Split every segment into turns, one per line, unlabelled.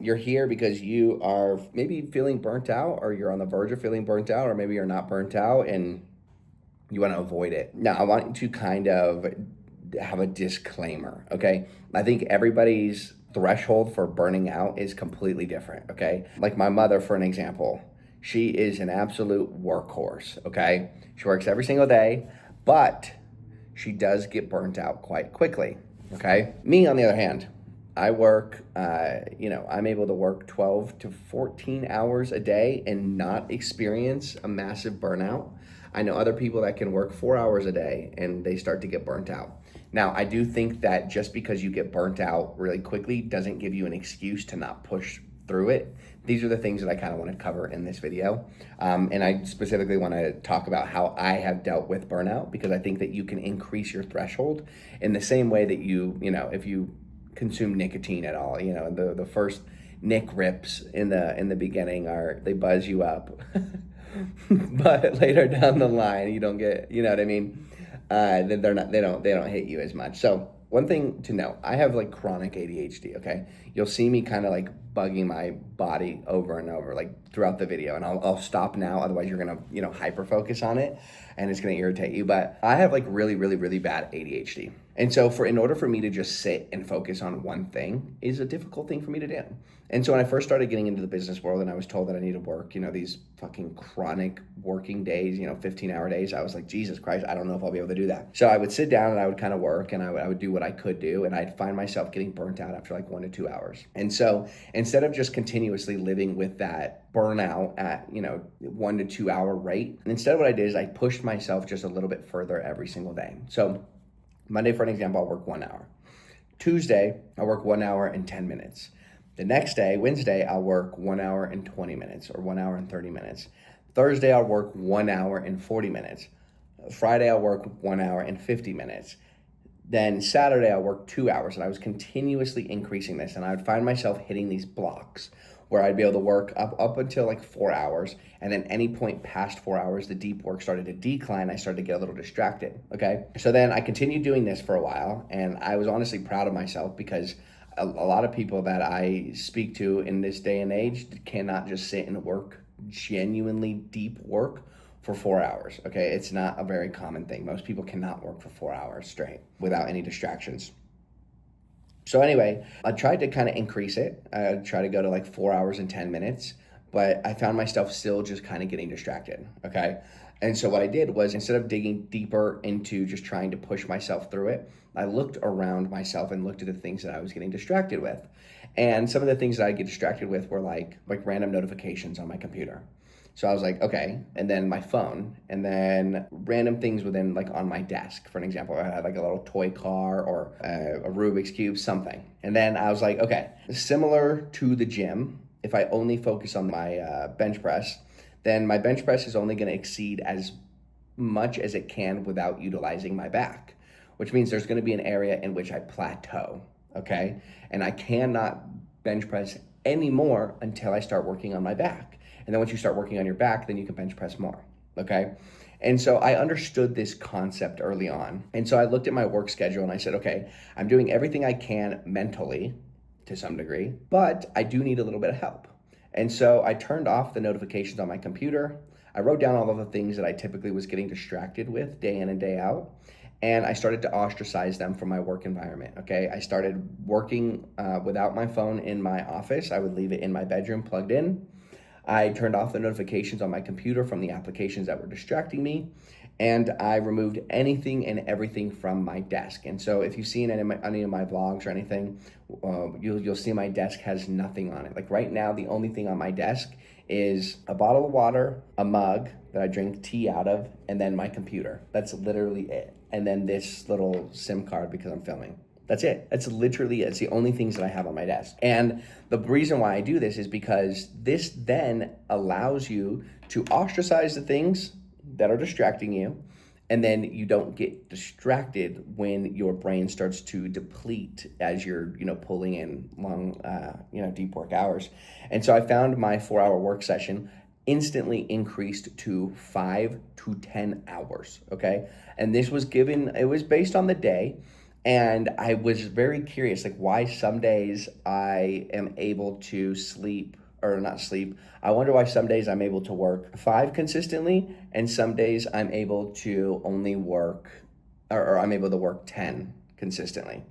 you're here because you are maybe feeling burnt out, or you're on the verge of feeling burnt out, or maybe you're not burnt out and you want to avoid it. Now, I want to kind of have a disclaimer, okay? I think everybody's threshold for burning out is completely different, okay? Like my mother, for an example, she is an absolute workhorse, okay? She works every single day, but she does get burnt out quite quickly, okay? Me, on the other hand, I work, I'm able to work 12 to 14 hours a day and not experience a massive burnout. I know other people that can work 4 hours a day and they start to get burnt out. Now, I do think that just because you get burnt out really quickly doesn't give you an excuse to not push through it. These are the things that I kind of want to cover in this video. And I specifically want to talk about how I have dealt with burnout, because I think that you can increase your threshold in the same way that if you consume nicotine at all, the first nic rips in the beginning they buzz you up. But later down the line, you don't get, you know what I mean? Then they don't hit you as much. So one thing to know, I have like chronic ADHD, okay? You'll see me kind of like bugging my body over and over, like throughout the video, and I'll stop now. Otherwise you're gonna, hyper focus on it and it's gonna irritate you. But I have like really, really, really bad ADHD. And so in order for me to just sit and focus on one thing is a difficult thing for me to do. And so when I first started getting into the business world and I was told that I need to work, these fucking chronic working days, 15-hour days, I was like, Jesus Christ, I don't know if I'll be able to do that. So I would sit down and I would kind of work, and I would do what I could do, and I'd find myself getting burnt out after like 1 to 2 hours. And so instead of just continuously living with that burnout at, 1 to 2 hour rate, instead what I did is I pushed myself just a little bit further every single day. So Monday, for an example, I'll work 1 hour. Tuesday, I'll work 1 hour and 10 minutes. The next day, Wednesday, I'll work 1 hour and 20 minutes, or 1 hour and 30 minutes. Thursday, I'll work 1 hour and 40 minutes. Friday, I'll work 1 hour and 50 minutes. Then Saturday, I'll work 2 hours. And I was continuously increasing this. And I would find myself hitting these blocks where I'd be able to work up until like 4 hours. And then any point past 4 hours, the deep work started to decline. I started to get a little distracted, okay? So then I continued doing this for a while. And I was honestly proud of myself, because a lot of people that I speak to in this day and age cannot just sit and work genuinely deep work for 4 hours, okay? It's not a very common thing. Most people cannot work for 4 hours straight without any distractions. So anyway, I tried to kind of increase it. I tried to go to like 4 hours and 10 minutes, but I found myself still just kind of getting distracted, okay? And so what I did was, instead of digging deeper into just trying to push myself through it, I looked around myself and looked at the things that I was getting distracted with. And some of the things that I get distracted with were like random notifications on my computer. So I was like, okay, and then my phone, and then random things within, like on my desk. For an example, I had like a little toy car or a Rubik's Cube, something. And then I was like, okay, similar to the gym, if I only focus on my bench press, then my bench press is only going to exceed as much as it can without utilizing my back, which means there's going to be an area in which I plateau, okay? And I cannot bench press anymore until I start working on my back. And then once you start working on your back, then you can bench press more, okay? And so I understood this concept early on. And so I looked at my work schedule and I said, okay, I'm doing everything I can mentally to some degree, but I do need a little bit of help. And so I turned off the notifications on my computer. I wrote down all of the things that I typically was getting distracted with day in and day out. And I started to ostracize them from my work environment, okay? I started working without my phone in my office. I would leave it in my bedroom plugged in. I turned off the notifications on my computer from the applications that were distracting me. And I removed anything and everything from my desk. And so if you've seen any of my vlogs or anything, you'll see my desk has nothing on it. Like right now, the only thing on my desk is a bottle of water, a mug that I drink tea out of, and then my computer. That's literally it. And then this little SIM card because I'm filming. That's it. That's literally it. It's the only things that I have on my desk. And the reason why I do this is because this then allows you to ostracize the things that are distracting you, and then you don't get distracted when your brain starts to deplete as you're pulling in long deep work hours. And so I found my 4-hour work session instantly increased to 5 to 10 hours, okay? And this was it was based on the day. And I was very curious, like why some days I am able to sleep or not sleep. I wonder why some days I'm able to work 5 consistently and some days I'm able to only work or I'm able to work 10 consistently.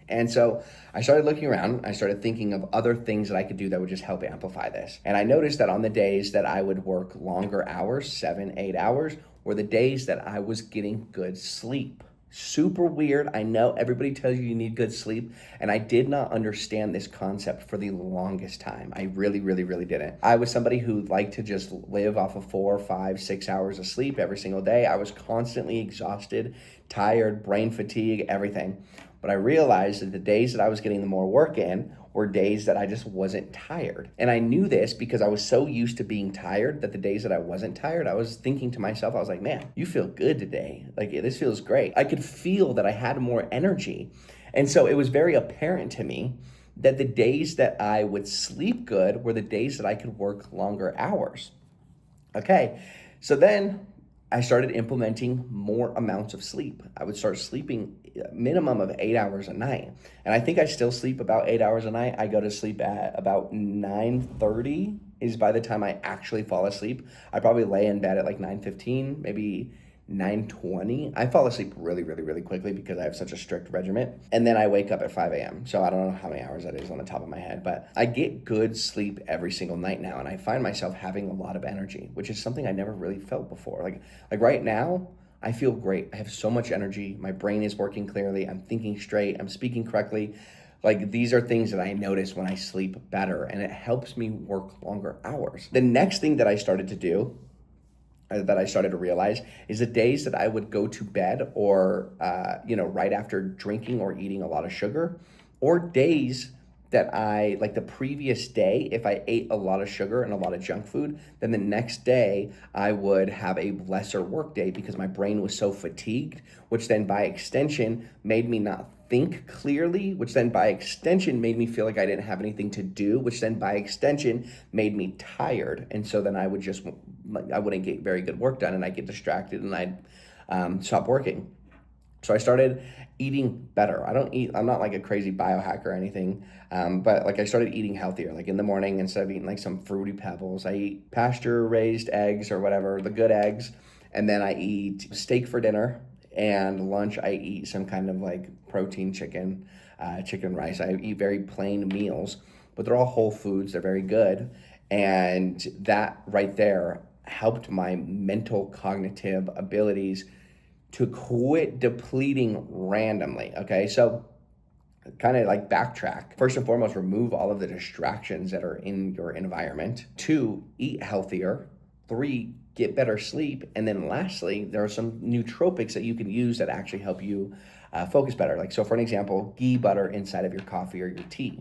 And so I started looking around. I started thinking of other things that I could do that would just help amplify this. And I noticed that on the days that I would work longer hours, 7, 8 hours, were the days that I was getting good sleep. Super weird. I know everybody tells you need good sleep, and I did not understand this concept for the longest time. I really, really, really didn't. I was somebody who liked to just live off of 4, 5, 6 hours of sleep every single day. I was constantly exhausted, tired, brain fatigue, everything. But I realized that the days that I was getting the more work in were days that I just wasn't tired. And I knew this because I was so used to being tired that the days that I wasn't tired, I was thinking to myself, I was like, man, you feel good today. Like, this feels great. I could feel that I had more energy. And so it was very apparent to me that the days that I would sleep good were the days that I could work longer hours. Okay, so then I started implementing more amounts of sleep. I would start sleeping a minimum of 8 hours a night. And I think I still sleep about 8 hours a night. I go to sleep at about 9:30 is by the time I actually fall asleep. I probably lay in bed at like 9:15, maybe 9:20. I fall asleep really, really, really quickly because I have such a strict regimen. And then I wake up at 5 a.m. So I don't know how many hours that is on the top of my head, but I get good sleep every single night now. And I find myself having a lot of energy, which is something I never really felt before. Like right now, I feel great. I have so much energy. My brain is working clearly. I'm thinking straight. I'm speaking correctly. Like these are things that I notice when I sleep better, and it helps me work longer hours. The next thing that I started to do that I started to realize is the days that I would go to bed or, right after drinking or eating a lot of sugar, or days that I, like the previous day, if I ate a lot of sugar and a lot of junk food, then the next day I would have a lesser work day because my brain was so fatigued, which then by extension made me not think clearly, which then by extension made me feel like I didn't have anything to do, which then by extension made me tired. And so then I wouldn't get very good work done and I'd get distracted and I'd stop working. So I started eating better. I'm not like a crazy biohacker or anything, but like I started eating healthier. Like in the morning, instead of eating like some Fruity Pebbles, I eat pasture raised eggs or whatever, the good eggs. And then I eat steak for dinner, and lunch I eat some kind of like protein chicken rice. I eat very plain meals, but they're all whole foods. They're very good. And that right there helped my mental cognitive abilities to quit depleting randomly. Okay, so kind of like backtrack. First and foremost, remove all of the distractions that are in your environment. 2, eat healthier. 3, get better sleep. And then lastly, there are some nootropics that you can use that actually help you focus better. Like, so for an example, ghee butter inside of your coffee or your tea.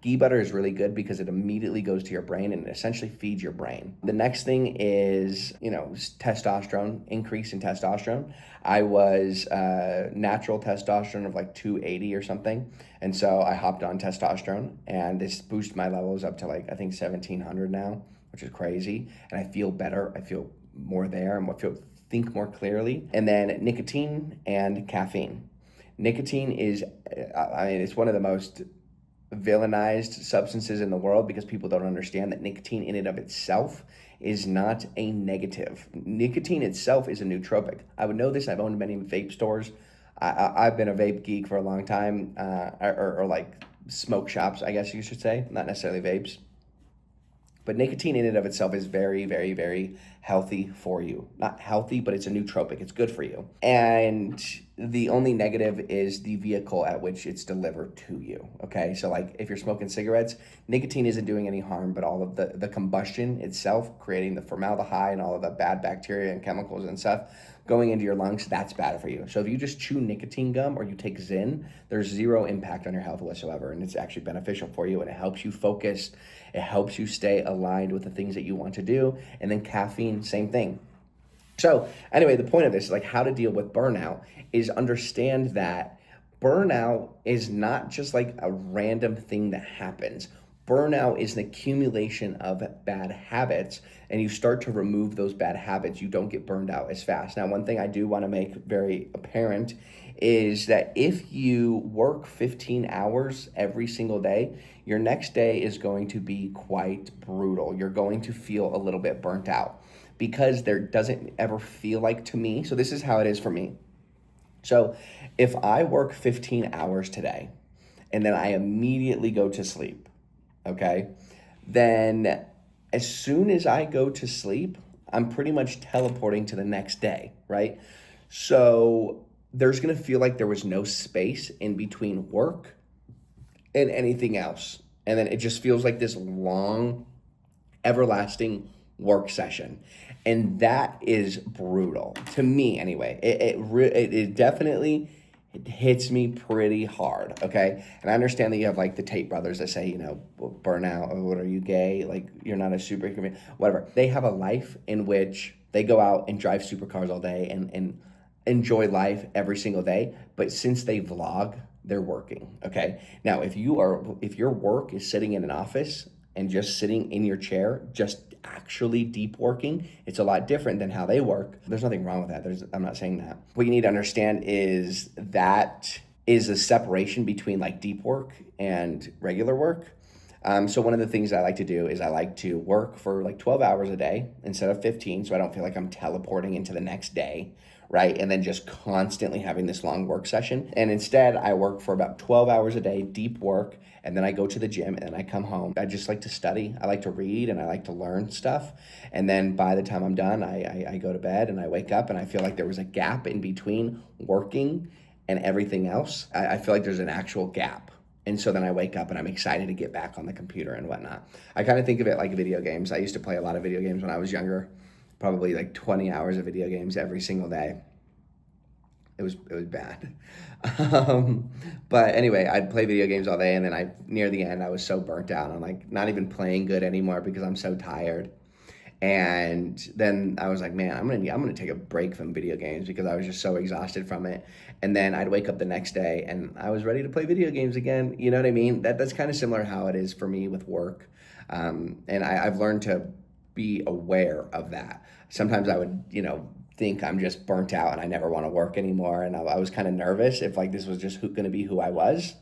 Ghee butter is really good because it immediately goes to your brain and it essentially feeds your brain. The next thing is, testosterone, increase in testosterone. I was natural testosterone of like 280 or something. And so I hopped on testosterone and this boosted my levels up to like, I think 1700 now, which is crazy. And I feel better. I feel more there and think more clearly. And then nicotine and caffeine. Nicotine is, it's one of the most villainized substances in the world because people don't understand that nicotine in and of itself is not a negative. Nicotine itself is a nootropic. I would know this. I've owned many vape stores. I've been a vape geek for a long time, or like smoke shops, I guess you should say, not necessarily vapes. But nicotine in and of itself is very, very, very healthy for you. Not healthy, but it's a nootropic. It's good for you. And the only negative is the vehicle at which it's delivered to you. Okay, so like if you're smoking cigarettes, nicotine isn't doing any harm, but all of the combustion itself, creating the formaldehyde and all of the bad bacteria and chemicals and stuff going into your lungs, that's bad for you. So if you just chew nicotine gum or you take Zyn, there's zero impact on your health whatsoever. And it's actually beneficial for you and it helps you focus. It helps you stay aligned with the things that you want to do. And then caffeine, same thing. So anyway, the point of this, like how to deal with burnout, is understand that burnout is not just like a random thing that happens. Burnout is an accumulation of bad habits, and you start to remove those bad habits, you don't get burned out as fast. Now, one thing I do want to make very apparent is that if you work 15 hours every single day, your next day is going to be quite brutal. You're going to feel a little bit burnt out because there doesn't ever feel like, to me, so this is how it is for me. So if I work 15 hours today and then I immediately go to sleep, okay, then as soon as I go to sleep, I'm pretty much teleporting to the next day, right? So there's gonna feel like there was no space in between work and anything else. And then it just feels like this long, everlasting work session. And that is brutal to me anyway. It definitely, it hits me pretty hard, okay? And I understand that you have like the Tate brothers that say, burnout, or what are you, gay? Like, you're not a superhuman, whatever. They have a life in which they go out and drive supercars all day and enjoy life every single day. But since they vlog, they're working, okay? Now, if your work is sitting in an office and just sitting in your chair, just actually deep working, it's a lot different than how they work. There's nothing wrong with that. I'm not saying that. What you need to understand is that is a separation between like deep work and regular work. So one of the things I like to do is I like to work for like 12 hours a day instead of 15, so I don't feel like I'm teleporting into the next day, right? And then just constantly having this long work session. And instead, I work for about 12 hours a day, deep work, and then I go to the gym and then I come home. I just like to study. I like to read and I like to learn stuff. And then by the time I'm done, I go to bed and I wake up and I feel like there was a gap in between working and everything else. I feel like there's an actual gap. And so then I wake up and I'm excited to get back on the computer and whatnot. I kind of think of it like video games. I used to play a lot of video games when I was younger, probably like 20 hours of video games every single day. It was bad. But anyway, I'd play video games all day, and then near the end, I was so burnt out. I'm like not even playing good anymore because I'm so tired. And then I was like, man, I'm gonna take a break from video games because I was just so exhausted from it. And then I'd wake up the next day and I was ready to play video games again. You know what I mean? That's kind of similar how it is for me with work. And I've learned to be aware of that. Sometimes I would, think I'm just burnt out and I never want to work anymore. And I was kind of nervous if like this was just going to be who I was,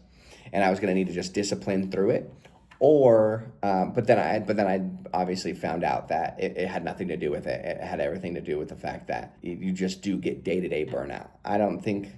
and I was going to need to just discipline through it. Or, but then I obviously found out that it had nothing to do with it. It had everything to do with the fact that you just do get day-to-day burnout. I think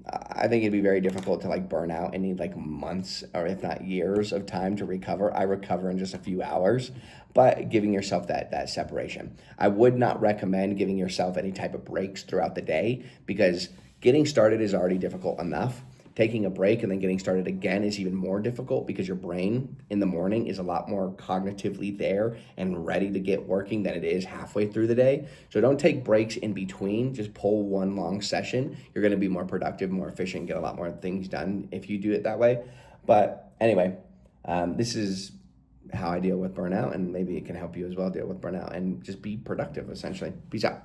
it'd be very difficult to like burn out and need like months or if not years of time to recover. I recover in just a few hours, but giving yourself that separation. I would not recommend giving yourself any type of breaks throughout the day because getting started is already difficult enough. Taking a break and then getting started again is even more difficult because your brain in the morning is a lot more cognitively there and ready to get working than it is halfway through the day. So don't take breaks in between. Just pull one long session. You're going to be more productive, more efficient, get a lot more things done if you do it that way. But anyway, this is how I deal with burnout, and maybe it can help you as well deal with burnout and just be productive, essentially. Peace out.